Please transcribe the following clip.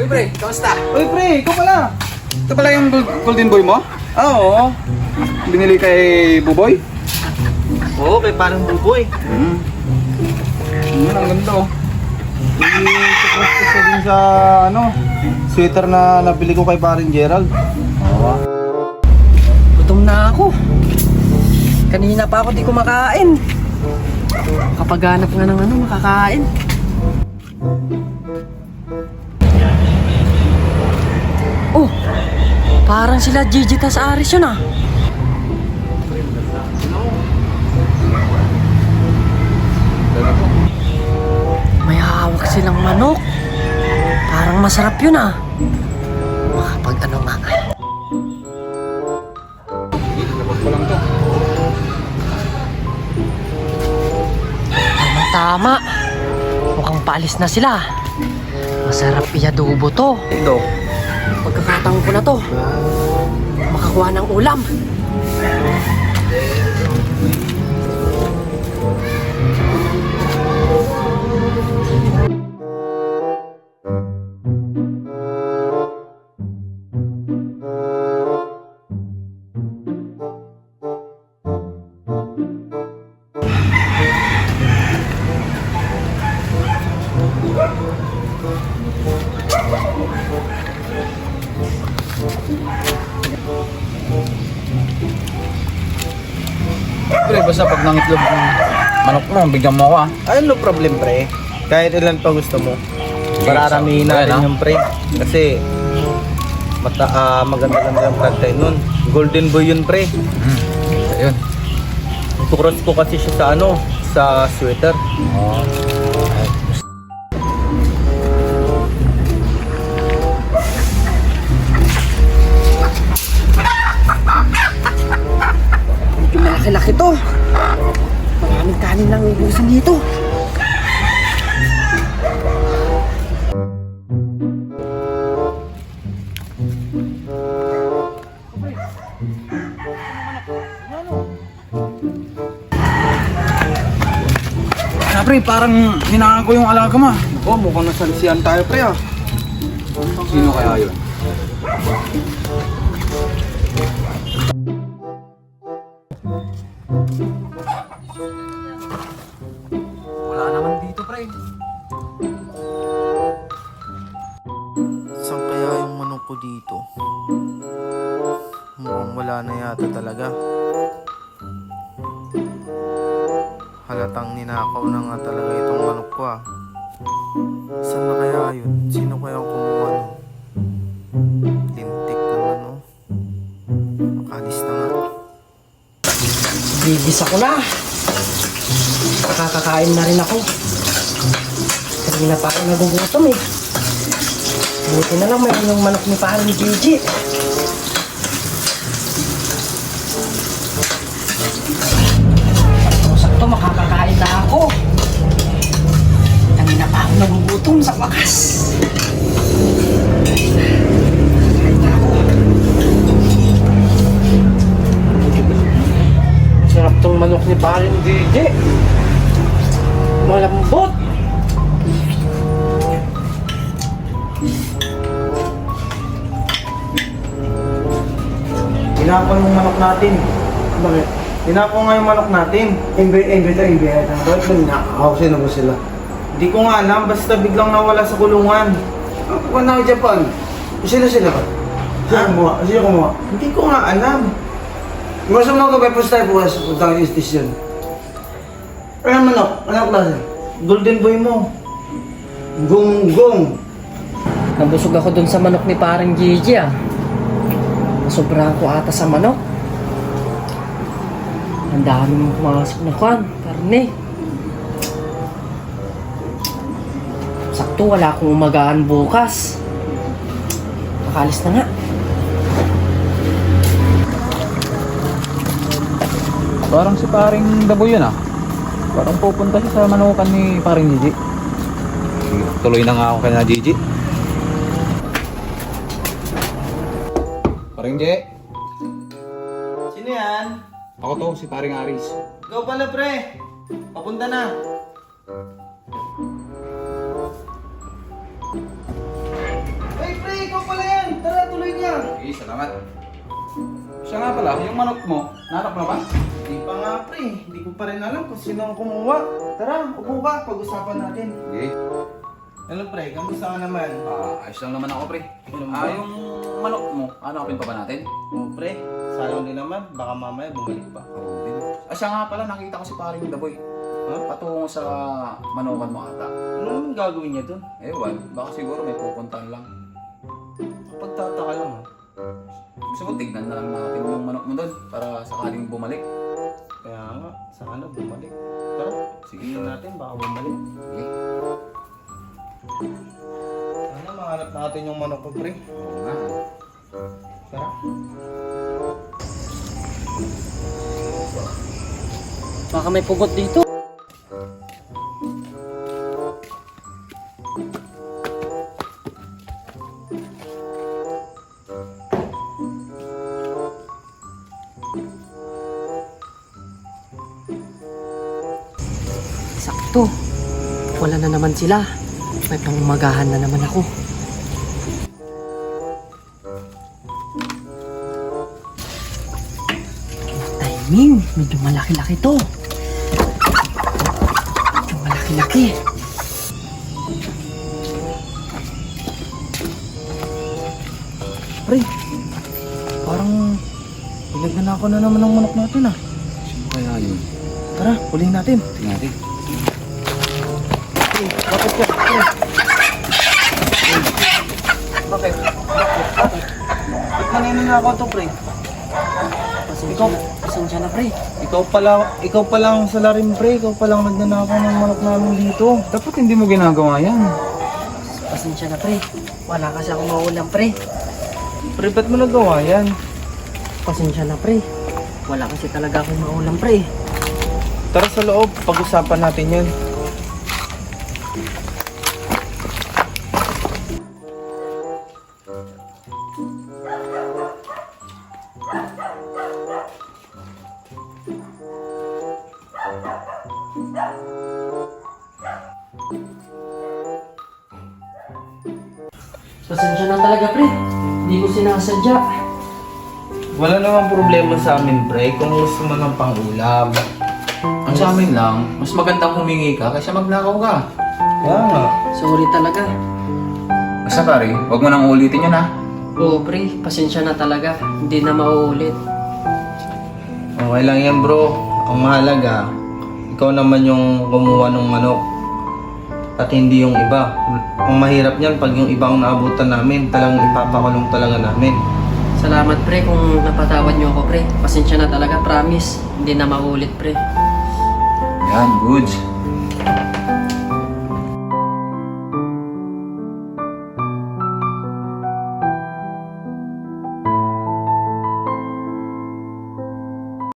Uy, pre, kamusta? Uy, pre, ikaw pala. Ito pala yung golden boy mo? Oo. Binili kay Buboy? Oo, kay parang buboy. Ang ganda oh. I-cross ko din sa sweater na nabili ko kay parin Gerald. Oo. Gutom na ako. Kanina pa ako di kumakain. Kapag hanap nga ng makakain. Oh, parang sila Gigi tas Aris yun ah. May hawak silang manok. Parang masarap yun ah. Makapag nga. Labas ko lang to. Tama. Mukhang paalis na sila. Masarap i-adobo to. Ito. Pagkakataon ko na to. Makakuha ng ulam. Pre, basta pag nangitlog ng manok mo, bigyan mo ako ah. Ayun, no problem, pre. Kahit ilan pa gusto mo. Pararamihin natin yung pre. Kasi maganda-ganda yung vlog tayo nun. Golden boy yun, pre. Ayun. Tukros ko kasi siya sa sa sweater. Oo. Medyo malaki-laki to. Maraming kanin lang ubusan dito. Ano pre, parang hinangan ko yung alaga mo. Oh, mukhang nasalsiyan tayo pre ah. Sino kaya yun? Wala naman dito pre. Saan kaya yung manok ko dito? Mukhang wala na yata talaga. Halatang ninakaw na nga talaga itong manok ko ah. Saan na kaya yun? Sino kaya ang kumuha nun? Lintik naman oh. Makalis na nga. Bigis ako na. Nakakakain na rin ako. Kanina pa ako nagugutom eh. Buti na lang mayroon yung manok ni parang Gigi. Sakto makakakain na ako. Kanina pa ako nagugutom sa wakas. Kain na ako. Sarap tong manok ni parang Gigi. Malambot. Tinapon yung manok natin. Bakit? Tinapon nga yung manok natin. Bakit nanakaw? Sino ba sila? Hindi ko nga alam, basta biglang nawala sa kulungan. Kung na Japan, sino sila ba? Sino kumuha? Sino kumuha? Hindi ko nga alam. Gusto mo ka ba tayo bukas puntang yung station? Anong manok? Anong klase? Golden boy mo. Gonggong. Nabusog ako dun sa manok ni parang Gigi ah. Sobrang ko ata sa manok. Ang dami mong pumasok na karne. Sakto, wala akong umagaan bukas. Makalis na nga. Parang si paring Daboy yun ah. Parang pupunta siya sa manukan ni paring Gigi. Tuloy na nga ako kay na Gigi. Paring G. Sino yan? Ako to, si paring Aris. Ikaw pala, pre. Papunta na. Sige, salamat. Siya nga pala, yung manok mo, nahanap mo na ba? Hindi pa nga pre, hindi ko pa rin alam kung sino ang kumuha. Tara, upo ka, pag-usapan natin. Sige. Hello pre, kamusta ka naman? Ayos lang naman ako, pre. Ano ba? Yung manok mo, hanapin pa ba natin? Oh pre, sayang din naman, baka mamaya bumalik pa. Oo, din. Siya nga pala, nakita ko si paring Daboy. Patungo sa manukan mo ata. Ano naman gagawin niya dun? Ewan, baka siguro may pupuntahan lang. Pagtataka lang ha. Gusto mo, tignan na lang natin yung manok mo doon para sakaling bumalik. Kaya nga, sana bumalik. Tara, Sige. tingnan natin, baka bumalik. Sige. Sana mahanap natin yung manok ko pre. Oo nga. Tara. Baka may pugot dito. Sakto. Wala na naman sila. May pangumagahan na naman ako. Timing. Medyo malaki-laki to. Medyo malaki-laki. Pre, parang ilagyan na ako na naman ng manok natin ah. Sino kaya yun? Tara, hulihin natin. Tingnan natin. Bakit ka? Pre. Bakit? Bakit? Ba't naninin ako to pre? Pasensya na, pre. Ikaw pa lang sa larim pre, ikaw pa lang nagnanakaw ng manok namin dito. Dapat hindi mo ginagawa yan. Pasensya na, pre. Wala kasi akong maulam, pre. Pre, ba't mo nagawa yan? Pasensya na, pre. Wala kasi talaga akong maulam, pre. Tara sa loob, pag-usapan natin yan. Pasensya na talaga, pre. Hindi ko sinasadya. Wala namang problema sa amin pre, kung gusto mo ng pang-ulam. Ang sa amin lang, mas magandang humingi ka kaysa magnakaw ka. Kaya nga. Sorry talaga. Basta pare, huwag mo nang ulitin yun ha. Oo, pre. Pasensya na talaga. Hindi na mauulit. Okay lang yan bro. Ang mahalaga, ikaw naman yung kumuha ng manok. At hindi yung iba. Ang mahirap niyan pag yung ibang naabutan namin, talagang ipapakulong talaga namin. Salamat, pre, kung napatawad niyo ako, pre. Pasensya na talaga, promise. Hindi na mauulit, pre. Yan, goods.